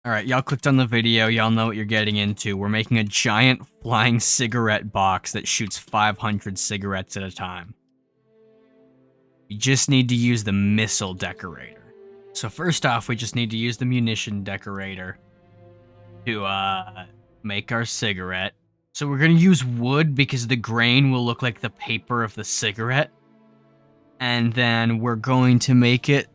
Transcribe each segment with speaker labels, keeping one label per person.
Speaker 1: Alright, y'all clicked on the video, y'all know what you're getting into. We're making a giant flying cigarette box that shoots 500 cigarettes at a time. You just need to use the missile decorator. So first off, we just need to use the munition decorator to make our cigarette. So we're gonna use wood because the grain will look like the paper of the cigarette. And then we're going to make it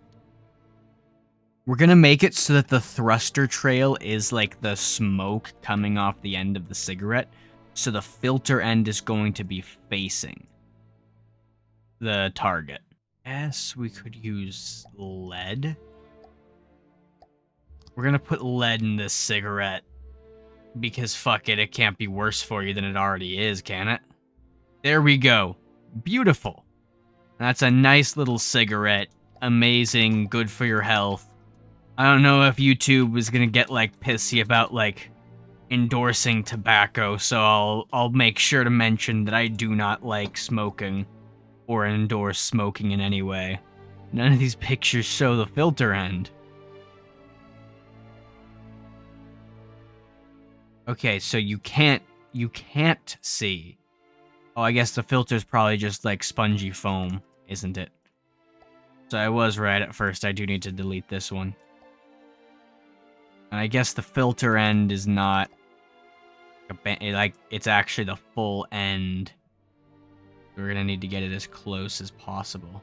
Speaker 1: so that the thruster trail is like the smoke coming off the end of the cigarette. So the filter end is going to be facing the target. Yes, we could use lead. We're gonna put lead in this cigarette because fuck it, it can't be worse for you than it already is, can it? There we go. Beautiful. That's a nice little cigarette. Amazing, good for your health. I don't know if YouTube is gonna get like pissy about like endorsing tobacco, so I'll make sure to mention that I do not like smoking or endorse smoking in any way. None of these pictures show the filter end. Okay, so you can't see. Oh, I guess the filter's probably just like spongy foam, isn't it? So I was right at first. I do need to delete this one. And I guess the filter end is not like it's actually the full end. We're gonna need to get it as close as possible.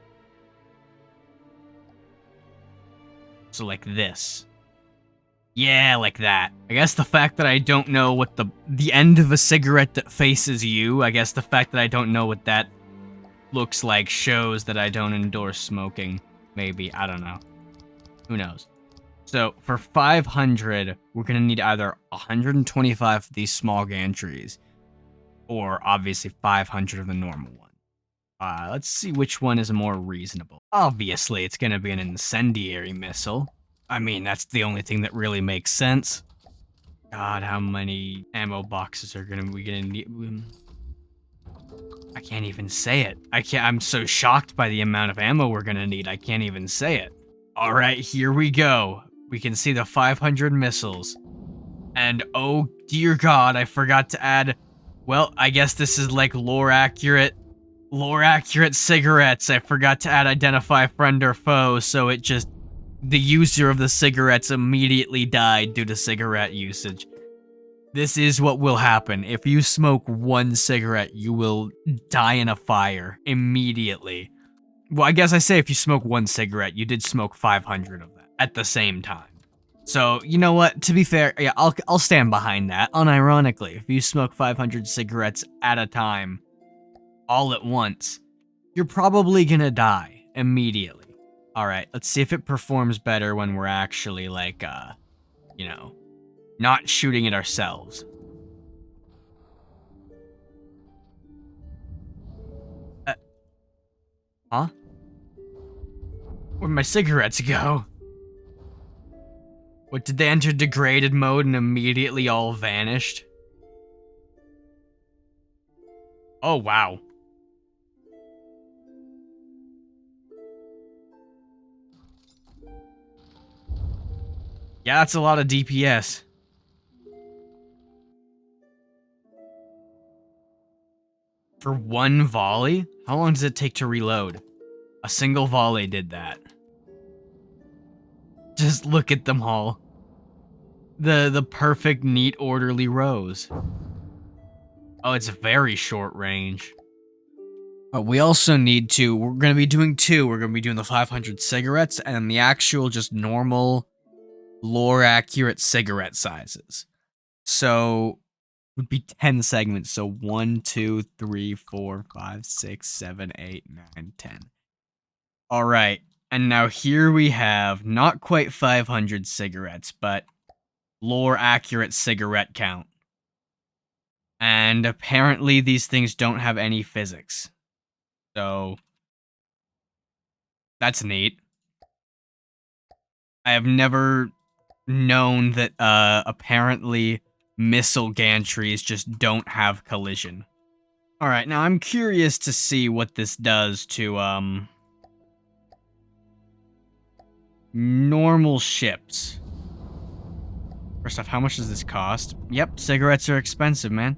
Speaker 1: So like this. Yeah, like that. I guess the fact that I don't know what the end of a cigarette that faces you, I guess the fact that I don't know what that looks like shows that I don't endorse smoking. Maybe, I don't know. Who knows? So for 500, we're gonna need either 125 of these small gantries, or obviously 500 of the normal one. Let's see which one is more reasonable. Obviously, it's gonna be an incendiary missile. I mean, that's the only thing that really makes sense. God, how many ammo boxes are we gonna need? I can't even say it. I'm so shocked by the amount of ammo we're gonna need, I can't even say it. Alright, here we go. We can see the 500 missiles. And oh dear god, I forgot to add... Well, I guess this is like lore-accurate cigarettes. I forgot to add identify friend or foe, so it just... The user of the cigarettes immediately died due to cigarette usage. This is what will happen. If you smoke one cigarette, you will die in a fire immediately. Well, I guess I say if you smoke one cigarette, you did smoke 500 of them at the same time. So, you know what? To be fair, yeah, I'll stand behind that. Unironically, if you smoke 500 cigarettes at a time, all at once, you're probably gonna die immediately. Alright, let's see if it performs better when we're actually, like, you know, not shooting it ourselves. Huh? Where'd my cigarettes go? What, did they enter degraded mode and immediately all vanished? Oh, wow. Yeah, that's a lot of DPS. For one volley? How long does it take to reload? A single volley did that. Just look at them all. The perfect, neat, orderly rows. Oh, it's very short range. We also need to, we're going to be doing two. We're going to be doing the 500 cigarettes and the actual just normal lore-accurate cigarette sizes. So, it would be 10 segments. So 1, 2, 3, 4, 5, 6, 7, 8, 9, 10. Alright, and now here we have not quite 500 cigarettes, but lore-accurate cigarette count. And apparently these things don't have any physics. So, that's neat. I have never known that, apparently missile gantries just don't have collision. Alright, now I'm curious to see what this does to, normal ships. First off, how much does this cost? Yep, cigarettes are expensive, man.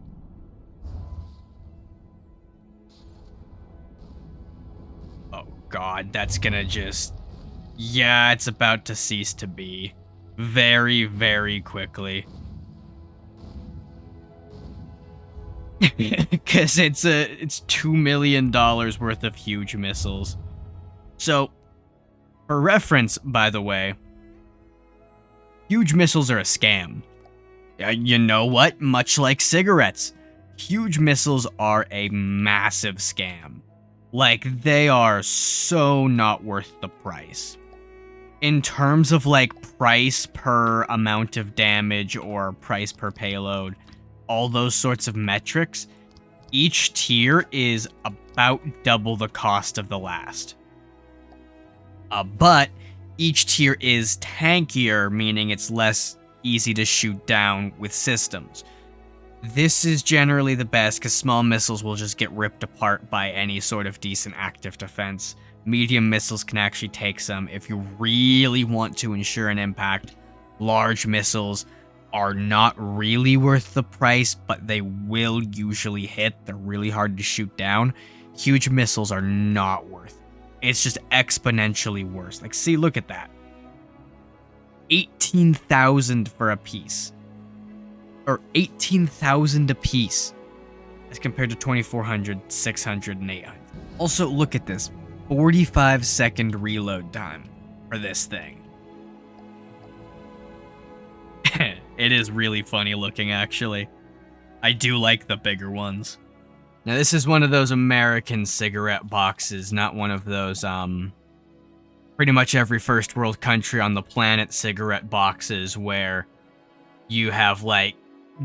Speaker 1: Oh god, that's gonna just... Yeah, it's about to cease to be. Very, very quickly. Because it's $2 million worth of huge missiles. So, for reference, by the way, huge missiles are a scam. You know what? Much like cigarettes, huge missiles are a massive scam. Like, they are so not worth the price. In terms of, like, price per amount of damage or price per payload, all those sorts of metrics, each tier is about double the cost of the last. But each tier is tankier, meaning it's less easy to shoot down with systems. This is generally the best because small missiles will just get ripped apart by any sort of decent active defense. Medium missiles can actually take some. If you really want to ensure an impact, large missiles are not really worth the price, but they will usually hit. They're really hard to shoot down. Huge missiles are not worth it. It's just exponentially worse. Like, see, look at that. 18,000 for a piece. Or 18,000 a piece. As compared to 2,400, 600, and 800. Also, look at this. 45-second reload time for this thing. It is really funny looking, actually. I do like the bigger ones. Now, this is one of those American cigarette boxes, not one of those, pretty much every first world country on the planet cigarette boxes where you have, like,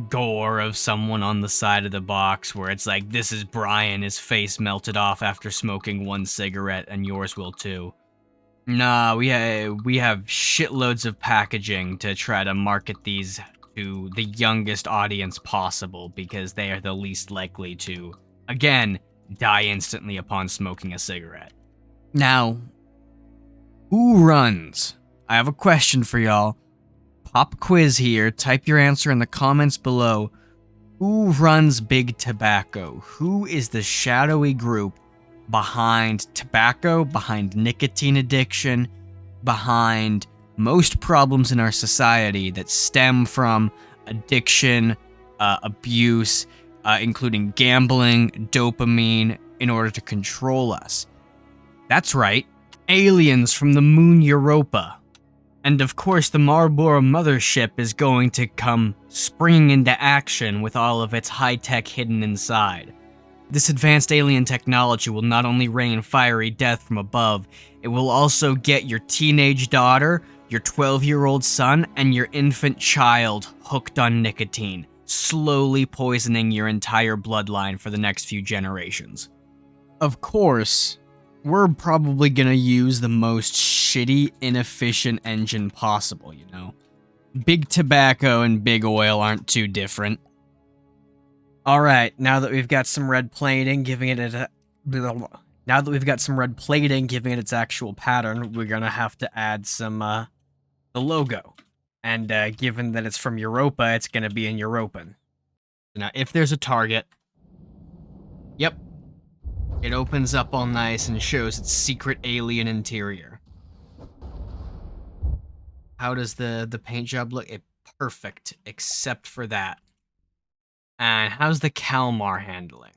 Speaker 1: gore of someone on the side of the box where it's like, this is Brian, his face melted off after smoking one cigarette, and yours will too. Nah, we have shitloads of packaging to try to market these to the youngest audience possible because they are the least likely to, again, die instantly upon smoking a cigarette. Now, who runs? I have a question for y'all. Pop quiz here. Type your answer in the comments below. Who runs Big Tobacco? Who is the shadowy group behind tobacco, behind nicotine addiction, behind most problems in our society that stem from addiction, abuse, including gambling, dopamine, in order to control us? That's right, aliens from the moon Europa. And of course, the Marlboro mothership is going to come springing into action with all of its high-tech hidden inside. This advanced alien technology will not only rain fiery death from above, it will also get your teenage daughter, your 12-year-old son, and your infant child hooked on nicotine, slowly poisoning your entire bloodline for the next few generations. Of course, we're probably gonna use the most shitty, inefficient engine possible, you know? Big tobacco and big oil aren't too different. Alright, now that we've got some red plating giving it its actual pattern, we're gonna have to add some, the logo. And, given that it's from Europa, it's gonna be in European. Now, if there's a target... Yep. It opens up all nice and shows its secret alien interior. How does the paint job look? Perfect, except for that. And how's the Kalmar handling?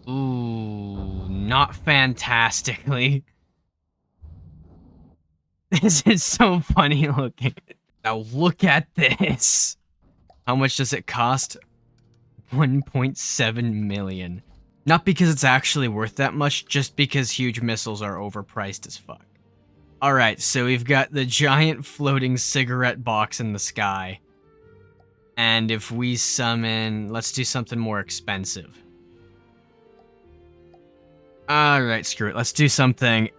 Speaker 1: Ooh, not fantastically. This is so funny looking. Now look at this. How much does it cost? 1.7 million. Not because it's actually worth that much, just because huge missiles are overpriced as fuck. Alright, so we've got the giant floating cigarette box in the sky. And if we summon... Let's do something more expensive. Alright, screw it. Let's do something...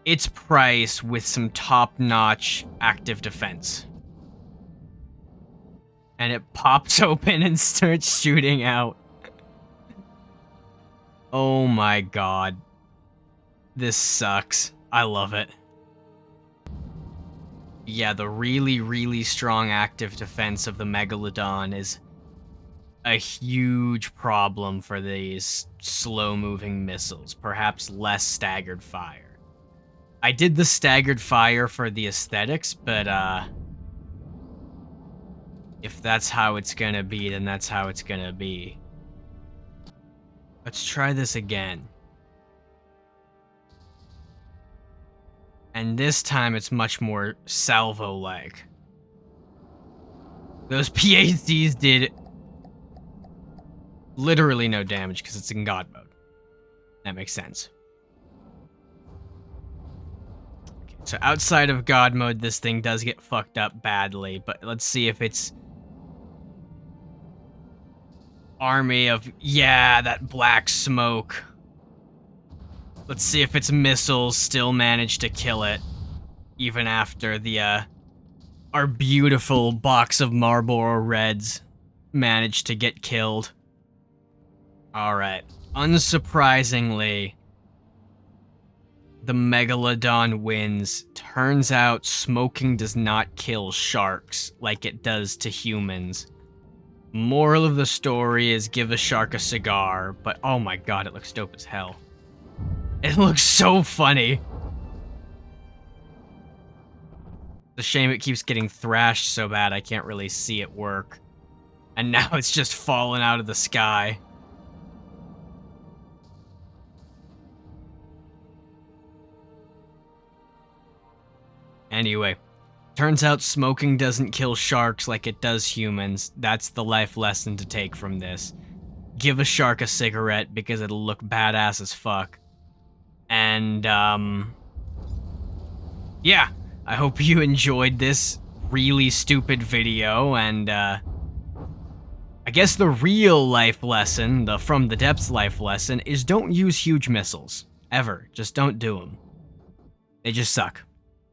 Speaker 1: its price with some top-notch active defense. And it pops open and starts shooting out. Oh my god. This sucks. I love it. Yeah, the really, really strong active defense of the Megalodon is a huge problem for these slow-moving missiles, perhaps less staggered fire. I did the staggered fire for the aesthetics, but if that's how it's gonna be, then that's how it's gonna be. Let's try this again. And this time it's much more salvo-like. Those PhDs did literally no damage because it's in God mode. That makes sense. Okay, so outside of God mode, this thing does get fucked up badly, but let's see if it's army of, yeah, that black smoke. Let's see if its missiles still manage to kill it, even after the, our beautiful box of Marlboro Reds managed to get killed. Alright, unsurprisingly, the Megalodon wins. Turns out smoking does not kill sharks like it does to humans. Moral of the story is give a shark a cigar, but oh my god, it looks dope as hell. It looks so funny. It's a shame it keeps getting thrashed so bad I can't really see it work. And now it's just falling out of the sky. Anyway, turns out smoking doesn't kill sharks like it does humans. That's the life lesson to take from this. Give a shark a cigarette because it'll look badass as fuck. And, yeah, I hope you enjoyed this really stupid video, and, I guess the real life lesson, the From the Depths life lesson, is don't use huge missiles. Ever. Just don't do them. They just suck.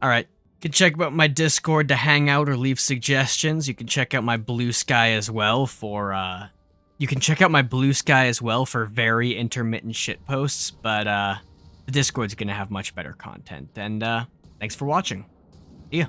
Speaker 1: Alright. You can check out my Discord to hang out or leave suggestions. You can check out my Blue Sky as well for, very intermittent shit posts, but, the Discord's gonna have much better content. And, thanks for watching. See ya.